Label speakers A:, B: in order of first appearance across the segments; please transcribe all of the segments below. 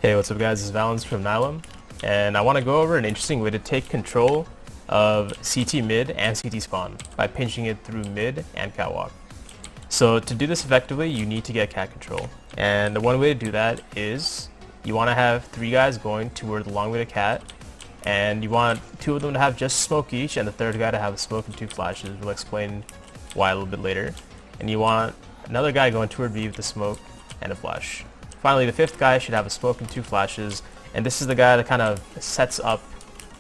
A: Hey, what's up guys, this is Valens from Nihilum, and I want to go over an interesting way to take control of CT mid and CT spawn by pinching it through mid and catwalk. So to do this effectively, you need to get cat control, and the one way to do that is you want to have 3 guys going toward the long way to cat, and you want 2 of them to have just smoke each, and the 3rd guy to have a smoke and 2 flashes. We'll explain why a little bit later. And you want another guy going toward B with a smoke and a flash. Finally, the 5th guy should have a smoke and 2 flashes, and this is the guy that kind of sets up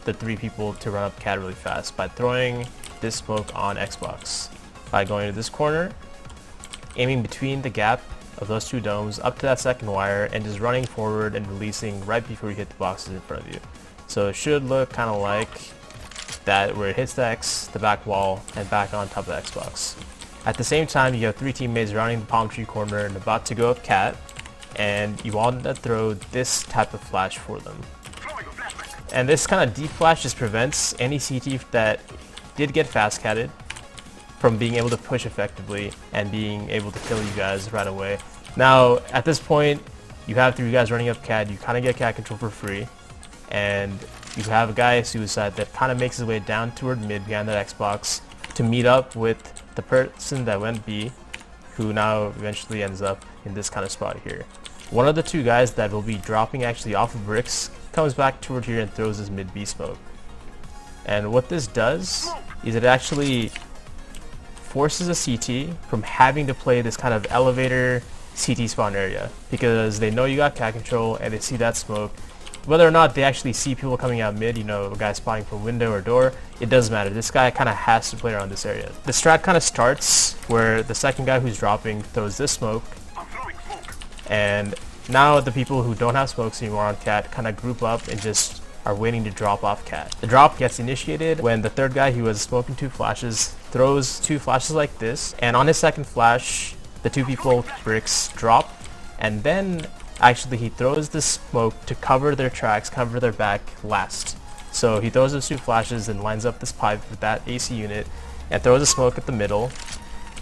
A: the 3 people to run up cat really fast by throwing this smoke on Xbox. By going to this corner, aiming between the gap of those 2 domes up to that 2nd wire, and just running forward and releasing right before you hit the boxes in front of you. So it should look kind of like that, where it hits the X, the back wall, and back on top of the Xbox. At the same time, you have 3 teammates running the palm tree corner and about to go up cat, and you want to throw this type of flash for them. And this kind of deep flash just prevents any CT that did get fast catted from being able to push effectively and being able to kill you guys right away. Now, at this point, you have 3 guys running up cat, you kind of get cat control for free, and you have a guy suicide that kind of makes his way down toward mid behind that Xbox to meet up with the person that went B, who now eventually ends up in this kind of spot here. One of the 2 guys that will be dropping actually off of bricks comes back toward here and throws his mid B smoke. And what this does is it actually forces a CT from having to play this kind of elevator CT spawn area, because they know you got cat control and they see that smoke. Whether or not they actually see people coming out mid, you know, a guy spotting from window or door, it doesn't matter. This guy kind of has to play around this area. The strat kind of starts where the 2nd guy who's dropping throws this smoke, and now the people who don't have smokes anymore on cat kind of group up and just are waiting to drop off cat. The drop gets initiated when the 3rd guy who has a smoke and 2 flashes throws 2 flashes like this, and on his 2nd flash, the 2 people bricks drop, and then actually he throws the smoke to cover their tracks, cover their back last. So he throws those 2 flashes and lines up this pipe with that AC unit and throws a smoke at the middle,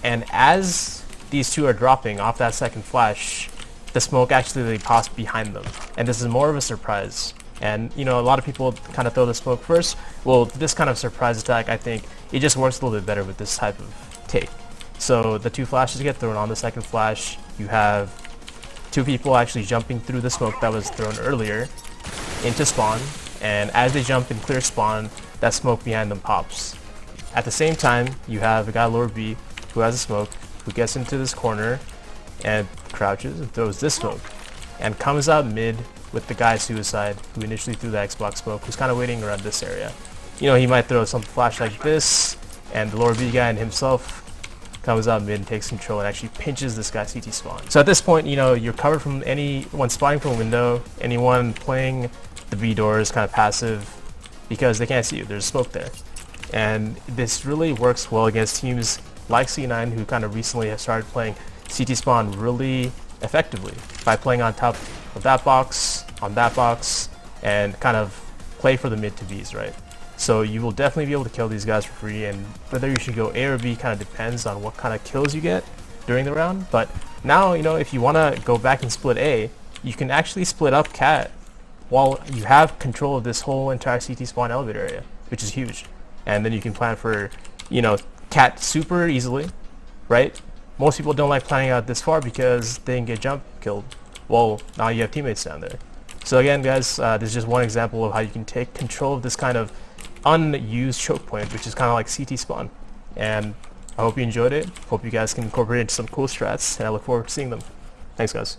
A: and as these 2 are dropping off that 2nd flash, the smoke actually pops behind them, and this is more of a surprise. And you know, a lot of people kind of throw the smoke first. Well, this kind of surprise attack, I think it just works a little bit better with this type of take. So the 2 flashes get thrown on the 2nd flash. You have 2 people actually jumping through the smoke that was thrown earlier into spawn, and as they jump and clear spawn, that smoke behind them pops. At the same time, you have a guy lower B who has a smoke, who gets into this corner and crouches and throws this smoke, and comes out mid with the guy suicide who initially threw the Xbox smoke, who's kind of waiting around this area. You know, he might throw some flash like this, and the lower B guy and himself comes out mid and takes control and actually pinches this guy CT spawn. So at this point, you know, you're covered from anyone spotting from a window, anyone playing the B door is kind of passive because they can't see you, there's smoke there. And this really works well against teams like C9, who kind of recently have started playing CT spawn really effectively by playing on top of that box, on that box, and kind of play for the mid to Bs, right? So you will definitely be able to kill these guys for free, and whether you should go A or B kind of depends on what kind of kills you get during the round. But now, you know, if you want to go back and split A, you can actually split up cat while you have control of this whole entire CT spawn elevator area, which is huge. And then you can plan for, you know, cat super easily, right? Most people don't like planning out this far because they can get jump killed. Well, now you have teammates down there. So again, guys, this is just one example of how you can take control of this kind of unused choke point, which is kind of like CT spawn. And I hope you enjoyed it. Hope you guys can incorporate it into some cool strats, and I look forward to seeing them. Thanks, guys.